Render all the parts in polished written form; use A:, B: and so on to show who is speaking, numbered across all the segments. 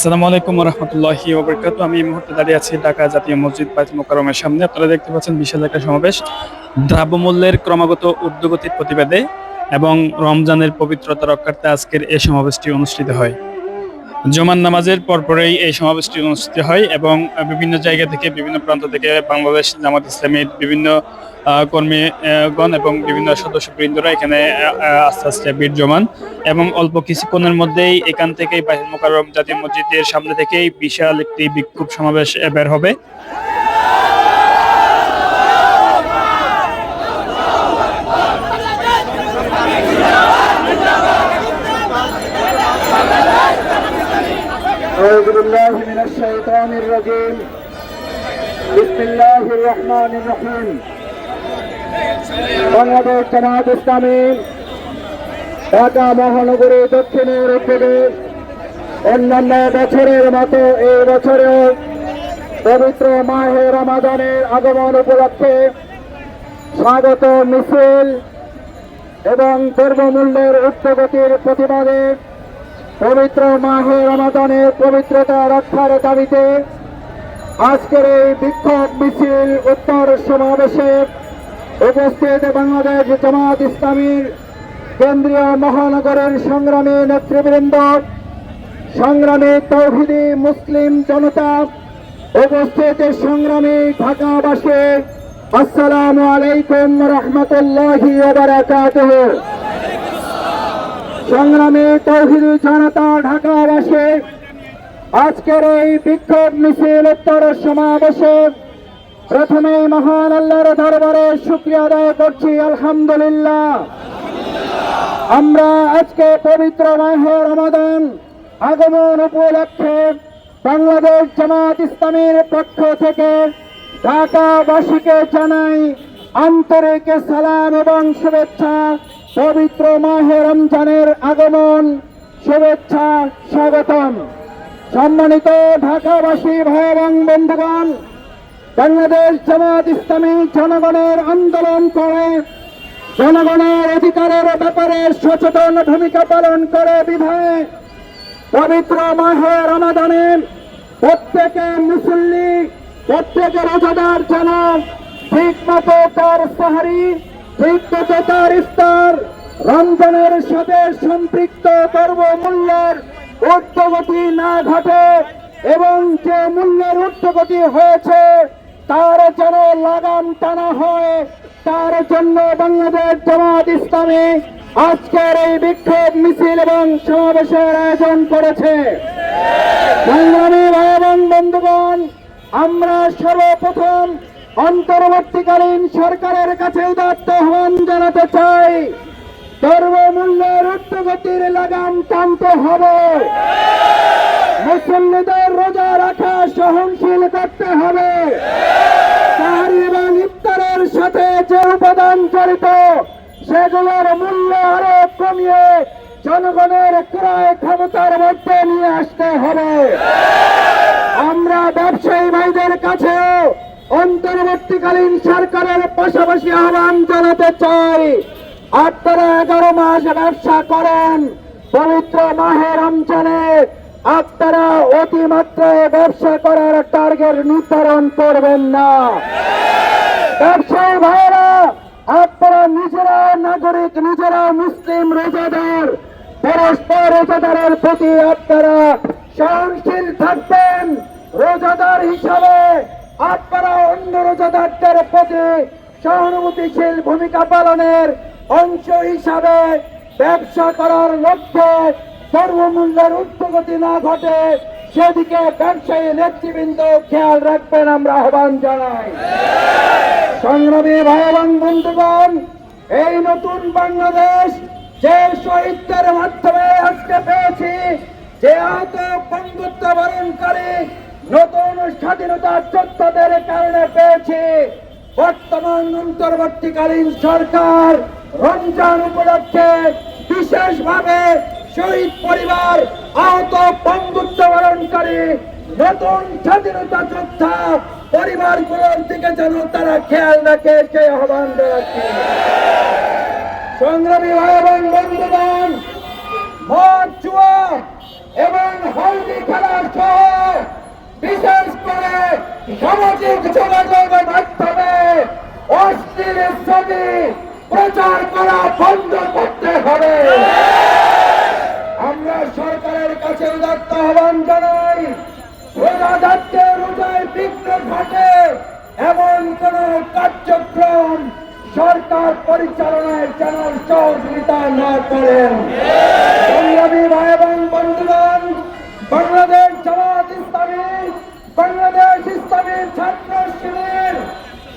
A: আসসালামু আলাইকুম রহমতুল্লাহি ওয়া বারাকাতুহু। আমি এই মুহূর্তে দাঁড়িয়ে আছি ঢাকা জাতীয় মসজিদ বাইতুল মোকাররমের সামনে। আপনারা দেখতে পাচ্ছেন বিশাল একটা সমাবেশ দ্রব্যমূল্যের ক্রমাগত ঊর্ধ্বগতির প্রতিবাদে এবং রমজানের পবিত্রতা রক্ষার্থে আজকের এই সমাবেশটি অনুষ্ঠিত হয়। জুমার নামাজের পরপরই এই সমাবেশটি অনুষ্ঠিত হয় এবং বিভিন্ন জায়গা থেকে বিভিন্ন প্রান্ত থেকে বাংলাদেশ জামাত ইসলামীর বিভিন্ন কর্মীগণ এবং বিভিন্ন সদস্যবৃন্দরা এখানে আস্তে আস্তে ভিড় জমান এবং অল্প কিছুক্ষণের মধ্যেই এখান থেকেই বাইতুল মোকাররম জাতীয় মসজিদের সামনে থেকেই বিশাল একটি বিক্ষোভ সমাবেশ বের হবে।
B: أعوذ بالله من الشيطان الرجيم بسم الله الرحمن الرحيم বাংলাদেশ জামাত ইসলামী ঢাকা মহানগরী দক্ষিণের উদ্যোগে অন্যান্য বছরের মতো এই বছরেও পবিত্র মাহে রমাদানের আগমন উপলক্ষে স্বাগত মিছিল এবং দ্রব্যমূল্যের ঊর্ধ্বগতির প্রতিবাদে পবিত্র মাহে রমাদানের পবিত্রতা রক্ষার দাবিতে আজকের এই বিক্ষোভ মিছিল উত্তর সমাবেশে উপস্থিত বাংলাদেশ জামাত ইসলামীর কেন্দ্রীয় মহানগরের সংগ্রামী নেতৃবৃন্দ, সংগ্রামী তৌহিদি মুসলিম জনতা, উপস্থিত সংগ্রামী ঢাকাবাসী, আসসালামু আলাইকুম রহমতুল্লাহি ওয়া বারাকাতুহু। সংগ্রামী তৌহিদি জনতা, ঢাকাবাসী, আজকের এই বিক্ষোভ মিছিল উত্তর সমাবেশে প্রথমে মহান আল্লাহর দরবারে শুকরিয়া আদায় করছি, আলহামদুলিল্লাহ। আমরা আজকে পবিত্র মাহে রমাদান আগমন উপলক্ষে বাংলাদেশ জামাত ইসলামীর পক্ষ থেকে ঢাকাবাসীকে জানাই আন্তরিক সালাম এবং শুভেচ্ছা। পবিত্র মাহে রমজানের আগমন, শুভেচ্ছা, স্বাগতম। সম্মানিত ঢাকাবাসী ভাই এবং বন্ধুগণ, বাংলাদেশ জামাত ইসলামী জনগণের আন্দোলন করে, জনগণের অধিকারের ব্যাপারে সচেতন ভূমিকা পালন করে বিধায় পবিত্র মাহে রমাদানে প্রত্যেকে মুসল্লি, প্রত্যেকে রোজাদার যেন ঠিক মতো তার সাহারি, ঠিক মতো তার ইফতার রমজানের সাথে সম্পৃক্ত দ্রব্যমূল্যের ঊর্ধ্বগতি না ঘটে এবং যে মূল্যের ঊর্ধ্বগতি হয়েছে তার যেন লাগাম টানা হয়। তার জন্য বাংলাদেশ জামাত ইসলামী আজকের এই বিক্ষোভ মিছিল এবং সমাবেশের আয়োজন করেছে। সংগ্রামী ভাই এবং বন্ধুগণ, আমরা সর্বপ্রথম অন্তর্বর্তীকালীন সরকারের কাছে উদাত্ত আহ্বান জানাতে চাই, দ্রব্যমূল্যের ঊর্ধ্বগতির লাগাম টানতে হবে। মুসল্লিদের রোজা রাখা সহনশীল করতে হবে। সাহারি এবং ইফতারের সাথে যে উপাদান জড়িত সেগুলোর মূল্য আরো কমিয়ে জনগণের ক্রয় ক্ষমতার মধ্যে নিয়ে আসতে হবে। আমরা ব্যবসায়ী ভাইদের কাছে অন্তর্বর্তীকালীন সরকারের পাশাপাশি আহ্বান জানাতে চাই, আপনারা 11 মাস ব্যবসা করেন, পবিত্র মাহে রমজানে আপনারা অতিমাত্রায় ব্যবসা করার টার্গেট নির্ধারণ করবেন না। ব্যবসায়ী ভাইরা, আপনারা নিজেরা নাগরিক, নিজেরা মুসলিম রোজাদার, পরস্পর রোজাদারের প্রতি আপনারা সহনশীল থাকবেন। রোজাদার হিসাবে আপনারা অন্য রোজাদারদের প্রতি সহানুভূতিশীল ভূমিকা পালনের অংশ হিসাবে ব্যবসা করার লক্ষ্যে দ্রব্যমূল্যের ঊর্ধ্বগতি না ঘটে সেদিকে ব্যবসায়ী নেতৃবৃন্দ খেয়াল রাখবেন, আমরা আহ্বান জানাই। সংগ্রামী ভাই এবং বন্ধুগণ, এই নতুন বাংলাদেশ যে শহীদদের মাধ্যমে আজকে পেয়েছি, যে আহত বন্ধুত্ব বরণকারী নতুন স্বাধীনতা যোদ্ধাদের কারণে পেয়েছি, বর্তমান অন্তর্বর্তীকালীন সরকার রমজান উপলক্ষে বিশেষভাবে শহীদ পরিবার, আহত বন্ধুত্ব বরণকারী নতুন স্বাধীনতা যোদ্ধা পরিবারগুলোর দিকে যেন তারা খেয়াল রাখে সেই আহ্বান জানাচ্ছি। সংগ্রামী ভাই এবং বন্ধুগণ, মদ, জুয়া এবং হলদি খেলা সহ বিশেষ করে সামাজিক যোগাযোগ মাধ্যমে অশ্লীল ছবি প্রচার করা বন্ধ করতে হবে। আমরা সরকারের কাছে উদাত্ত আহ্বান জানাই, রোজাদারকে রোজায় বিঘ্ন ঘটে এমন কোন কার্যক্রম সরকার পরিচালনায় যেন সহযোগিতা না করেন। সংগ্রামী ভাই এবং বন্ধুগণ, বাংলাদেশ জামাত ইসলামী, বাংলাদেশ ইসলামী ছাত্র শিবির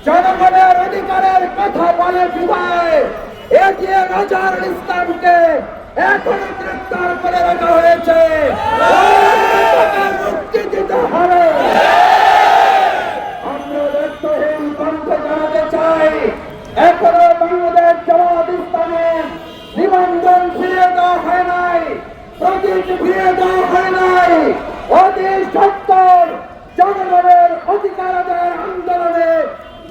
B: জনগণের অধিকারের কথা বলে বিদায় এগিয়ে নজরুল ইসলামকে এখনো গ্রেফতার করে রাখা হয়েছে। মুক্তি দিতে হবে। আমরা রক্তহীন কণ্ঠ জানাতে চাই, এখনো বাংলাদেশ জামাত ইসলামের নিবন্ধন ফিরিয়ে দেওয়া হয় নাই, প্রতীক ফিরিয়ে দেওয়া হয় নাই। অতি সত্তর জনগণের অধিকার আদায়ের আন্দোলনে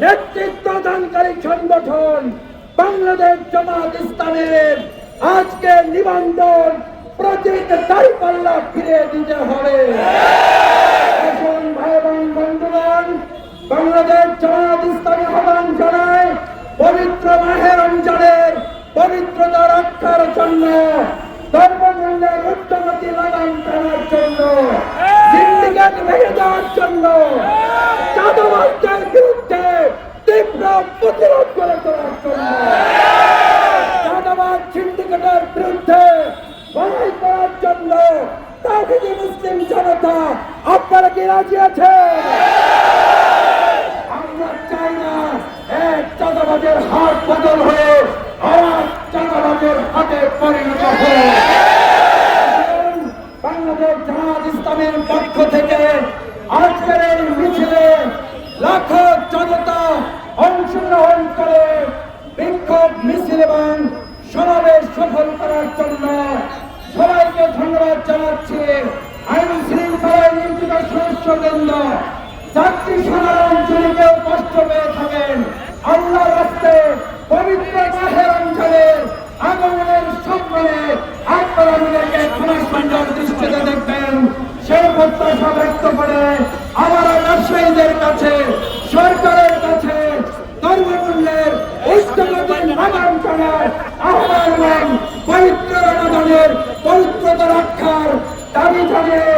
B: নেতৃত্ব দানকারী সংগঠন বাংলাদেশ জামাত ইসলামের আজকে নিবন্ধন প্রতীক দাঁড়িপাল্লা ফিরিয়ে দিতে হবে। এখন ভাই এবং বন্ধুগণ, বাংলাদেশ জামাত ইসলামী আহ্বান জানায় পবিত্র মাহে রমজানের পবিত্রতা রক্ষার জন্য, ধর্মমূল্যের উচ্চগতি লাগাম টানার জন্য, সিন্ডিকেট ভেঙে দেওয়ার জন্য, চাঁদাবাজদের বিরুদ্ধে তীব্র প্রতিরোধ করে তোলার জন্য, চাঁদাবাজ সিন্ডিকেটের বিরুদ্ধে লড়াই করার জন্য তাওহীদি মুসলিম জনতা আপনারা কি রাজি আছেন? আমরা চাই না এক চাঁদাবাজের হাত বদল হয়ে আর চাঁদাবাজের হাতে পরিণত হয়। বাংলাদেশ জামাত ইসলামের পক্ষ থেকে আজকের এই মিছিলে লাখো জনতা অংশগ্রহণ করে বিক্ষোভ মিছিল এবং সমাবেশ সফল করার জন্য সবাইকে ধন্যবাদ জানাচ্ছি। আইন শৃঙ্খলায় নিয়োজিত সদস্যবৃন্দ, যাত্রী সাধারণ যদি কেউ কষ্ট পেয়ে থাকেন, আল্লাহর রাস্তে পবিত্র মাহে রমজানের আগমনের সম্মানে আপনারা আমাদেরকে ক্ষমা সুন্দর দৃষ্টিতে দেখবেন সেই প্রত্যাশা ব্যক্ত করে আমরা ব্যবসায়ীদের কাছে, সরকারের কাছে ধর্মমূল্যের ঐক্যবদ্ধ লাগাম টানার আহ্বান এবং পবিত্র রমজানের পবিত্রতা রক্ষার দাবি জানিয়ে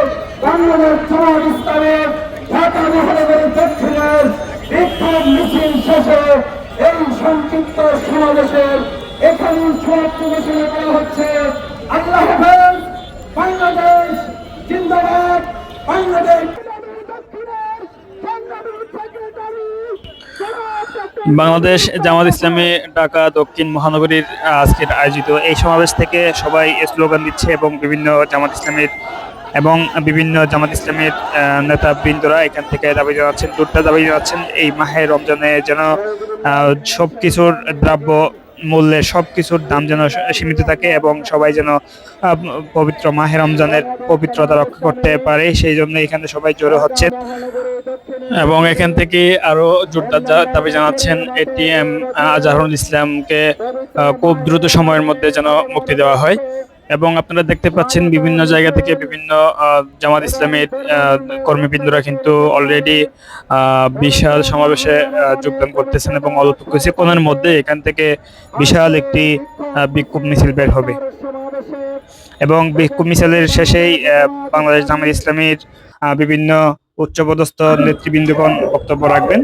B: বাংলাদেশ জামাত ইসলামের ঢাকা মহানগরী দক্ষিণের বিক্ষোভ মিছিল শেষে এই সংক্ষিপ্ত সমাবেশের এখানে সমাপ্তি ঘোষণা করা হচ্ছে। আল্লাহ হাফেজ। বাংলাদেশ জিন্দাবাদ। বাংলাদেশ।
A: বাংলাদেশ জামাত ইসলামী ঢাকা দক্ষিণ মহানগরীর আজকের আয়োজিত এই সমাবেশ থেকে সবাই স্লোগান দিচ্ছে এবং বিভিন্ন জামাত ইসলামীর নেতাবৃন্দরা এখান থেকে দাবি জানাচ্ছেন, দুটা দাবি জানাচ্ছেন এই মাহে রমজানে যেন সবকিছুর দ্রব্য মূল্যে সবকিছুর দাম যেন সীমিত থাকে এবং সবাই যেন পবিত্র মাহে রমজানের পবিত্রতা রক্ষা করতে পারে, সেই জন্য এখানে সবাই জড়ো হচ্ছে এবং এখান থেকে আরো জোরদার দাবি জানাচ্ছেন এটিএম আজহারুল ইসলামকে খুব দ্রুত সময়ের মধ্যে যেন মুক্তি দেওয়া হয়। এবং আপনারা দেখতে পাচ্ছেন বিভিন্ন জায়গা থেকে বিভিন্ন জামাত ইসলামের কর্মীবৃন্দরা কিন্তু অলরেডি বিশাল সমাবেশে যোগদান করতেছেন এবং অল্প কিছুক্ষণের মধ্যে এখান থেকে বিশাল একটি বিক্ষোভ মিছিল বের হবে এবং বিক্ষোভ মিছিলের শেষেই বাংলাদেশ জামাত ইসলামীর বিভিন্ন উচ্চপদস্থ নেতৃবৃন্দগণ বক্তব্য রাখবেন।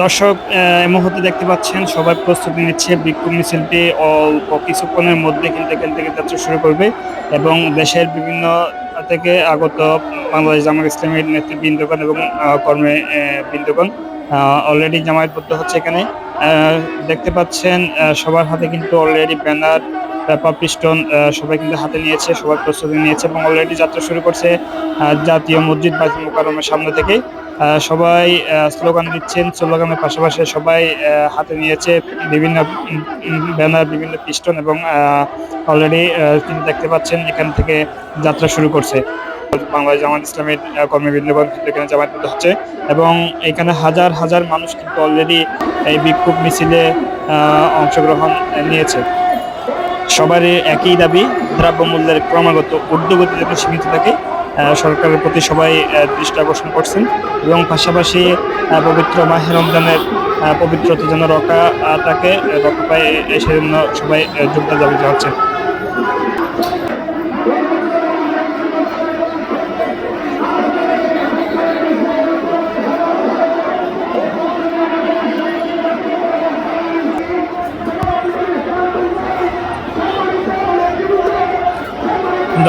A: দর্শক এই মুহূর্তে দেখতে পাচ্ছেন সবাই প্রস্তুতি নিচ্ছে, বিক্ষোভ মিছিলটি অল্প কিছুক্ষণের মধ্যে কিন্তু এখান থেকে যাত্রা শুরু করবে এবং দেশের বিভিন্ন থেকে আগত বাংলাদেশ জামাত ইসলামীর নেতৃবৃন্দগণ এবং কর্মীবৃন্দগণ অলরেডি জামায়াতবদ্ধ হচ্ছে। এখানে দেখতে পাচ্ছেন সবার হাতে কিন্তু অলরেডি ব্যানার, পেপার, পিস্টন সবাই কিন্তু হাতে নিয়েছে, সবাই প্রস্তুতি নিয়েছে এবং অলরেডি যাত্রা শুরু করছে জাতীয় মসজিদ বাইতুল মোকাররমের সামনে থেকে। সবাই স্লোগান দিচ্ছেন, স্লোগানের পাশাপাশি সবাই হাতে নিয়েছে বিভিন্ন ব্যানার, বিভিন্ন পিস্টন এবং অলরেডি কিন্তু দেখতে পাচ্ছেন এখান থেকে যাত্রা শুরু করছে। বাংলাদেশ জামাত ইসলামের কর্মীবৃন্দগণ কিন্তু এখানে জামায়াত হচ্ছে এবং এখানে হাজার হাজার মানুষ কিন্তু অলরেডি এই বিক্ষোভ মিছিলে অংশগ্রহণ নিয়েছে। সবারই একই দাবি, দ্রব্যমূল্যের ক্রমাগত ঊর্ধ্বগতি যেন সীমিত থাকে, সরকারের প্রতি সবাই দৃষ্টি আকর্ষণ করছেন এবং পাশাপাশি পবিত্র মাহে রমজানের পবিত্রতা যেন রক্ষা পায় সেজন্য সবাই যোগদান দাবি জানাচ্ছেন।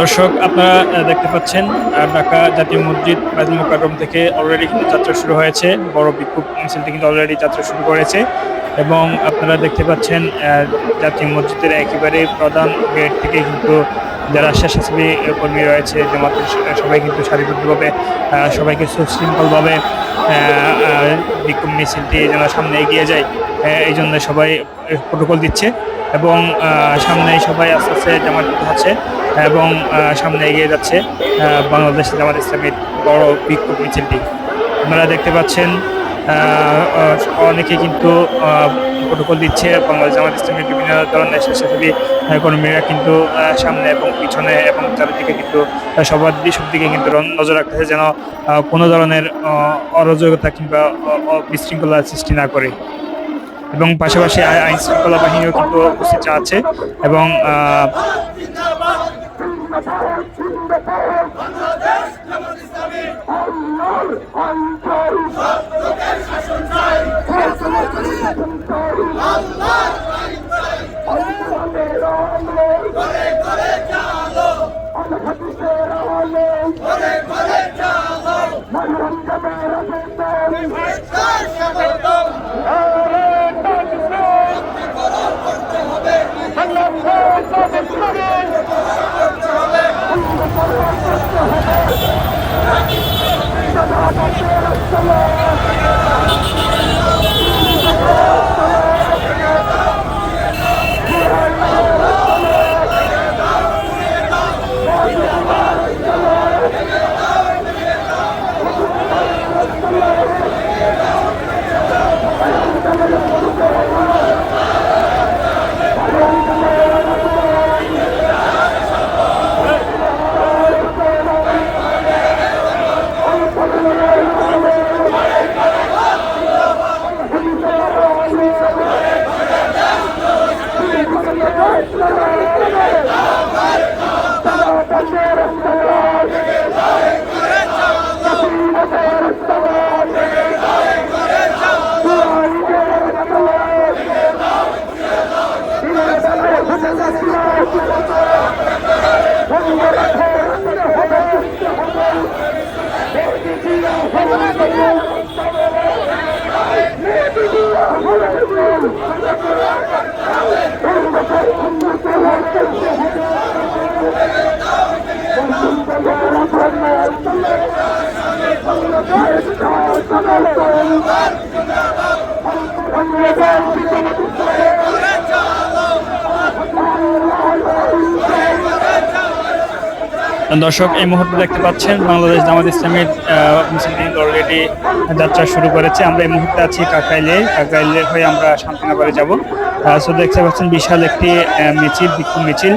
A: দর্শক, আপনারা দেখতে পাচ্ছেন ঢাকা জাতীয় মসজিদ বাইতুল মোকাররম থেকে অলরেডি কিন্তু যাত্রা শুরু হয়েছে। বড় বিক্ষোভ মিছিলটি কিন্তু অলরেডি যাত্রা শুরু করেছে এবং আপনারা দেখতে পাচ্ছেন জাতীয় মসজিদের একেবারে প্রধান গেট থেকে কিন্তু যারা স্বেচ্ছাসেবী কর্মী রয়েছে জামাতের সবাই কিন্তু সারিবদ্ধভাবে সবাইকে সুশৃঙ্খলভাবে বিক্ষোভ মিছিলটি যেন সামনে এগিয়ে যায় এই জন্য সবাই প্রোটোকল দিচ্ছে এবং সামনে সবাই আস্তে আস্তে জামাত হচ্ছে এবং সামনে এগিয়ে যাচ্ছে বাংলাদেশ জামাত ইসলামের বড় বিক্ষোভ মিছিলটি। আপনারা দেখতে পাচ্ছেন অনেকে কিন্তু প্রোটোকল দিচ্ছে। বাংলাদেশ জামাত ইসলামের বিভিন্ন ধরনের স্বেচ্ছাসেবী কর্মীরা কিন্তু সামনে এবং পিছনে এবং চারিদিকে কিন্তু সব দিকে কিন্তু নজর রাখতেছে যেন কোনো ধরনের অরাজকতা কিংবা বিশৃঙ্খলা সৃষ্টি না করে এবং পাশাপাশি আইন শৃঙ্খলা বাহিনীও কিন্তু উপস্থিত আছে এবং দর্শক, এই মুহূর্তে দেখতে পাচ্ছেন বাংলাদেশ জামাত ইসলামের মিছিলটি অলরেডি যাত্রা শুরু করেছে। আমরা এই মুহূর্তে আছি কাকরাইলে হয়ে আমরা শান্তিনগরে যাব। সো দেখতে পাচ্ছেন বিশাল একটি মিছিল, বিক্ষোভ মিছিল।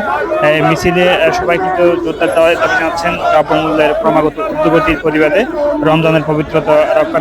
A: মিছিলে সবাই কিন্তু যোদ্ধার দাবি জানাচ্ছেন দ্রব্যমূল্যের ক্রমাগত ঊর্ধ্বগতির প্রতিবাদে রমজানের পবিত্রতা রক্ষা।